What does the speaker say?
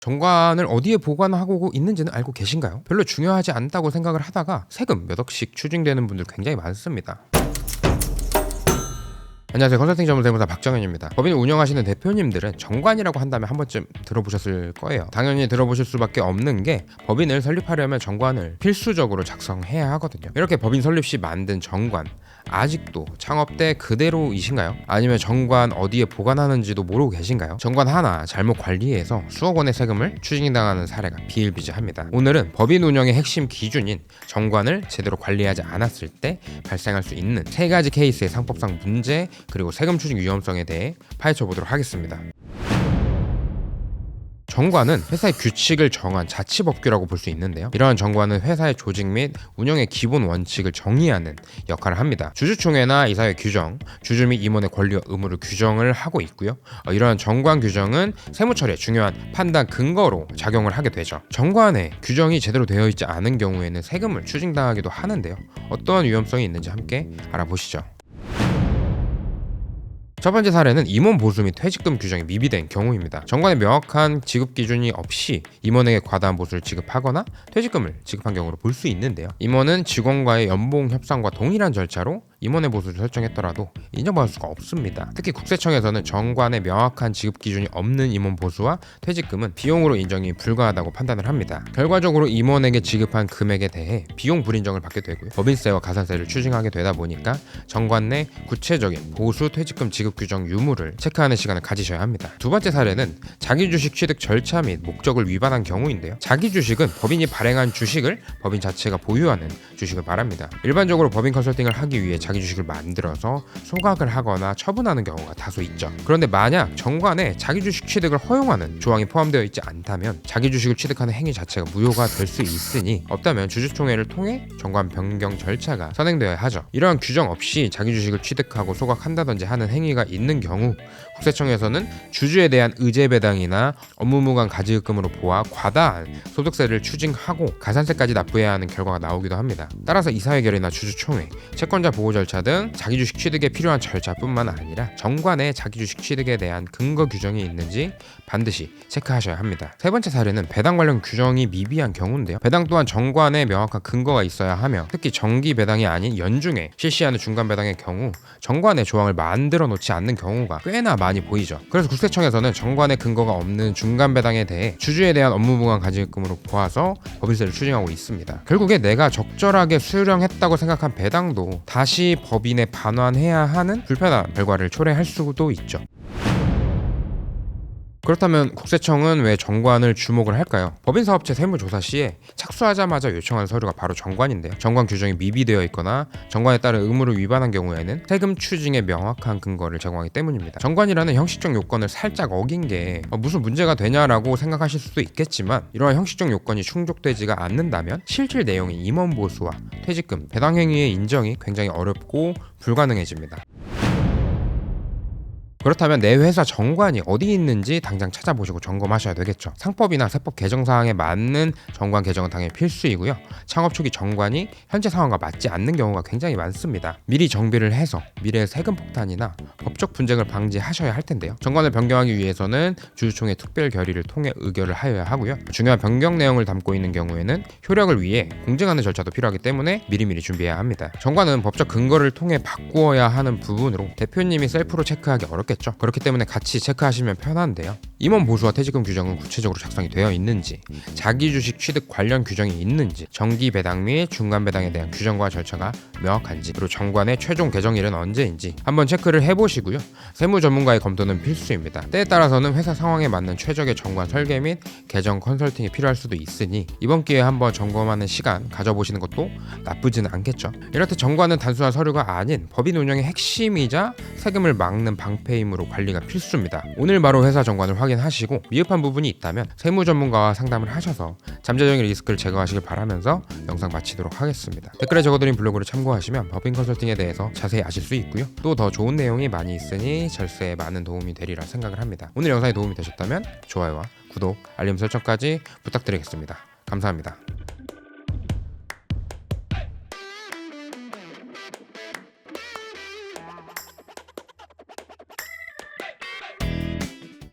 정관을 어디에 보관하고 있는지는 알고 계신가요? 별로 중요하지 않다고 생각을 하다가 세금 몇 억씩 추징되는 분들 굉장히 많습니다. 안녕하세요. 컨설팅 전문 세무사 박정현입니다. 법인을 운영하시는 대표님들은 정관이라고 한다면 한 번쯤 들어보셨을 거예요. 당연히 들어보실 수밖에 없는 게 법인을 설립하려면 정관을 필수적으로 작성해야 하거든요. 이렇게 법인 설립 시 만든 정관 아직도 창업 때 그대로이신가요? 아니면 정관 어디에 보관하는지도 모르고 계신가요? 정관 하나 잘못 관리해서 수억 원의 세금을 추징당하는 사례가 비일비재합니다. 오늘은 법인 운영의 핵심 기준인 정관을 제대로 관리하지 않았을 때 발생할 수 있는 세 가지 케이스의 상법상 문제 그리고 세금 추징 위험성에 대해 파헤쳐 보도록 하겠습니다. 정관은 회사의 규칙을 정한 자치법규라고 볼 수 있는데요. 이러한 정관은 회사의 조직 및 운영의 기본 원칙을 정의하는 역할을 합니다. 주주총회나 이사회 규정, 주주 및 임원의 권리와 의무를 규정을 하고 있고요. 이러한 정관 규정은 세무처리의 중요한 판단 근거로 작용을 하게 되죠. 정관에 규정이 제대로 되어 있지 않은 경우에는 세금을 추징당하기도 하는데요. 어떠한 위험성이 있는지 함께 알아보시죠. 첫 번째 사례는 임원 보수 및 퇴직금 규정이 미비된 경우입니다. 정관에 명확한 지급 기준이 없이 임원에게 과다한 보수를 지급하거나 퇴직금을 지급한 경우로 볼 수 있는데요. 임원은 직원과의 연봉 협상과 동일한 절차로 임원의 보수를 설정했더라도 인정받을 수가 없습니다. 특히 국세청에서는 정관에 명확한 지급 기준이 없는 임원 보수와 퇴직금은 비용으로 인정이 불가하다고 판단을 합니다. 결과적으로 임원에게 지급한 금액에 대해 비용 불인정을 받게 되고요. 법인세와 가산세를 추징하게 되다 보니까 정관 내 구체적인 보수, 퇴직금 지급 규정 유무를 체크하는 시간을 가지셔야 합니다. 두 번째 사례는 자기주식 취득 절차 및 목적을 위반한 경우인데요. 자기주식은 법인이 발행한 주식을 법인 자체가 보유하는 주식을 말합니다. 일반적으로 법인 컨설팅을 하기 위해 자기 주식을 만들어서 소각을 하거나 처분하는 경우가 다소 있죠. 그런데 만약 정관에 자기 주식 취득을 허용하는 조항이 포함되어 있지 않다면 자기 주식을 취득하는 행위 자체가 무효가 될 수 있으니 없다면 주주총회를 통해 정관 변경 절차가 선행되어야 하죠. 이러한 규정 없이 자기 주식을 취득하고 소각한다든지 하는 행위가 있는 경우 국세청에서는 주주에 대한 의제 배당이나 업무무관 가지급금으로 보아 과다한 소득세를 추징하고 가산세까지 납부해야 하는 결과가 나오기도 합니다. 따라서 이사회 결의나 주주총회, 채권자 보호 절차 등 자기주식 취득에 필요한 절차뿐만 아니라 정관에 자기주식 취득에 대한 근거 규정이 있는지 반드시 체크하셔야 합니다. 세 번째 사례는 배당 관련 규정이 미비한 경우인데요. 배당 또한 정관에 명확한 근거가 있어야 하며 특히 정기 배당이 아닌 연중에 실시하는 중간 배당의 경우 정관에 조항을 만들어 놓지 않는 경우가 꽤나 많이 보이죠. 그래서 국세청에서는 정관에 근거가 없는 중간 배당에 대해 주주에 대한 업무무관 가지급금으로 보아서 법인세를 추징하고 있습니다. 결국에 내가 적절하게 수령했다고 생각한 배당도 다시 법인에 반환해야 하는 불편한 결과를 초래할 수도 있죠. 그렇다면 국세청은 왜 정관을 주목을 할까요? 법인사업체 세무조사 시에 착수하자마자 요청하는 서류가 바로 정관인데요. 정관 규정이 미비되어 있거나 정관에 따른 의무를 위반한 경우에는 세금 추징의 명확한 근거를 제공하기 때문입니다. 정관이라는 형식적 요건을 살짝 어긴 게 무슨 문제가 되냐라고 생각하실 수도 있겠지만 이러한 형식적 요건이 충족되지가 않는다면 실질 내용인 임원 보수와 퇴직금, 배당 행위의 인정이 굉장히 어렵고 불가능해집니다. 그렇다면 내 회사 정관이 어디 있는지 당장 찾아보시고 점검하셔야 되겠죠. 상법이나 세법 개정사항에 맞는 정관 개정은 당연히 필수이고요. 창업 초기 정관이 현재 상황과 맞지 않는 경우가 굉장히 많습니다. 미리 정비를 해서 미래의 세금 폭탄이나 법적 분쟁을 방지하셔야 할 텐데요. 정관을 변경하기 위해서는 주주총회 특별 결의를 통해 의결을 하여야 하고요. 중요한 변경 내용을 담고 있는 경우에는 효력을 위해 공증하는 절차도 필요하기 때문에 미리미리 준비해야 합니다. 정관은 법적 근거를 통해 바꾸어야 하는 부분으로 대표님이 셀프로 체크하기 어렵겠죠. 그렇기 때문에 같이 체크하시면 편한데요. 임원 보수와 퇴직금 규정은 구체적으로 작성이 되어 있는지, 자기주식 취득 관련 규정이 있는지, 정기 배당 및 중간 배당에 대한 규정과 절차가 명확한지, 그리고 정관의 최종 개정일은 언제인지 한번 체크를 해보시고요. 세무 전문가의 검토는 필수입니다. 때에 따라서는 회사 상황에 맞는 최적의 정관 설계 및 개정 컨설팅이 필요할 수도 있으니 이번 기회에 한번 점검하는 시간 가져보시는 것도 나쁘지는 않겠죠. 이렇듯 정관은 단순한 서류가 아닌 법인 운영의 핵심이자 세금을 막는 방패임으로 관리가 필수입니다. 오늘 바로 회사 정관을 확인하시고 미흡한 부분이 있다면 세무 전문가와 상담을 하셔서 잠재적인 리스크를 제거하시길 바라면서 영상 마치도록 하겠습니다. 댓글에 적어드린 블로그를 참고하시면 법인 컨설팅에 대해서 자세히 아실 수 있고요. 또 더 좋은 내용이 많이 있으니 절세에 많은 도움이 되리라 생각을 합니다. 오늘 영상이 도움이 되셨다면 좋아요와 구독, 알림 설정까지 부탁드리겠습니다. 감사합니다.